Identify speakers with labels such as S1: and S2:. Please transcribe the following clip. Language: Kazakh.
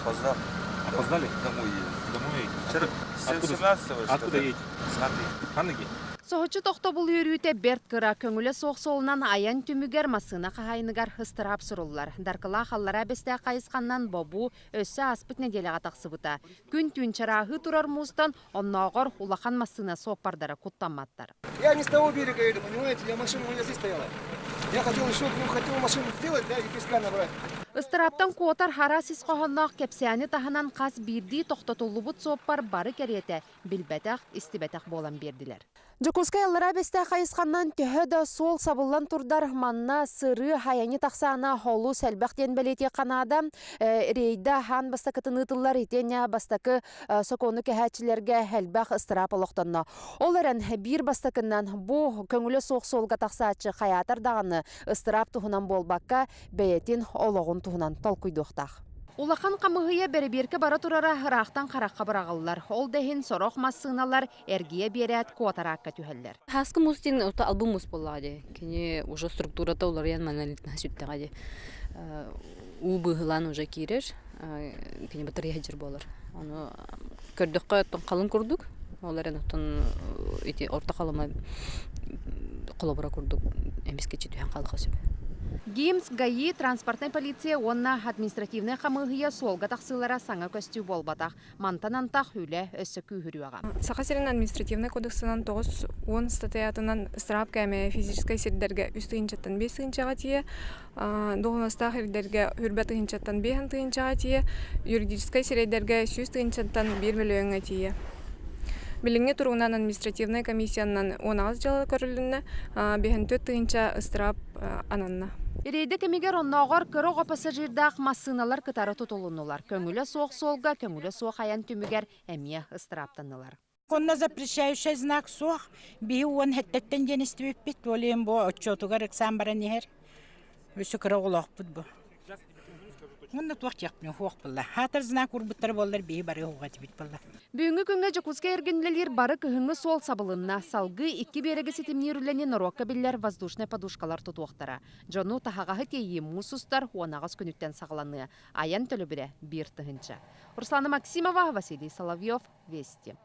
S1: Опоздал.
S2: Опоздали?
S1: Домой едем.
S2: Домой.
S1: Откуда? 17-го.
S2: Откуда едете? Ханыги?
S3: Соғычы тоқты бұл үйрүйте берт кыра көңілі соқсолынан аян түмігер масына қағайыныгар хыстырап сұрулар. Дарқыла қаллара бесте қайысқаннан бобу өссі аспыт неделіға тақсыбыта. Күн түнчарағы тұрар мұстан оннағыр улақан масына соқпардары құттаматтар.
S4: Я не с того берега еду, понимаете? Я машина у меня здесь стояла. Я хотел еще, хотел машину сделать, да, и песка набрать.Ыстыраптан
S3: қуатар харасис қоғаннақ кепсияны таханан қас бірді тоқтатулыбыт соқпар бары кереті білбәтәқ, істібәтәқ болан берділер. Жокускай аллара бесте қайысқаннан төхі сол сабылан турдар манна сыры хаяны тақсана холу сәлбәқтен бәлете қанада рейда хан бастақытын ұтылар етене бастақы соқоны кәхәтчілерге әлбәқ ыстырап олықтанна. Оларын бір бастақыннан бұ көңілі соқ солға тақсачы қаятардағаны ыстырап тұхынан болбаққа бәйетін олығын тұхынан талқүйдуқтақ. Улақан қамығыя бәрі-беркі бара тұрара ғырақтан қараққа бірағылар. Ол дәхін сороқ массыналар әргия берәт куатараққа түхәллер.
S5: Хаскы мустин албым мус болады. Кені уже структурата олар ян монолитна сүттіғаде. У бұғылан уже керер. Кені батыр ехджір болар. Оны көрдіққа қалын көрдік. Олар орта қалыма қолабыра көрдік. Әмеске четуян қалыға сөп.
S3: ГИМС, ГАИ, транспортная полиция, онна административная хамыгия солга тақсылара саңа көстүү болбатақ. Мантанантақ үлі өссі күйірюаға.
S6: Сақасерін административный кодексынан 9-10 статьятынан ыстырап кәме физическай сердерге үстігіншаттан 5 тығынчаға тие, доғынастақ ердерге үрбәт тығынчаттан 5 тығынчаға тие, юридическай сердерге 100 тығынчаттан 1 миллионға тие. Билинге туругунан административная комиссиянан 10 жылы көрілінні, 5 тығынча ыстырап ананна.
S3: Рейді кемегер оннағыр кырыға пассажирдақ массыналар кытары тұтылынулар. Көңілі соқ солға, көңілі соқ аян түмігер әмия ыстыраптанылар.
S7: Конна запрещающий знак соқ, бейі он хеттеттен деністі өппет, олейін бұ отчетуға рексам бара нехер. Өсі кыры олақ бұд бұ. Онда туақ жақпын хоқ бұлла. Хатыр знак ұрбыттар болдар бейі бары оғаты бит бұлла.
S3: Бүгінгі күнге Жокуска ергенлелер бары күйіңі сол сабылынна салғы 2 берегі сетімнерілені норокка білер воздушный подушкалар тұтуақтара. Жону тахағағы тейі мұсустар онағыз күніттен сағыланы. Аян төлі бірі бір тұхынша. Руслана Максимова, Василий Соловьев, Вести.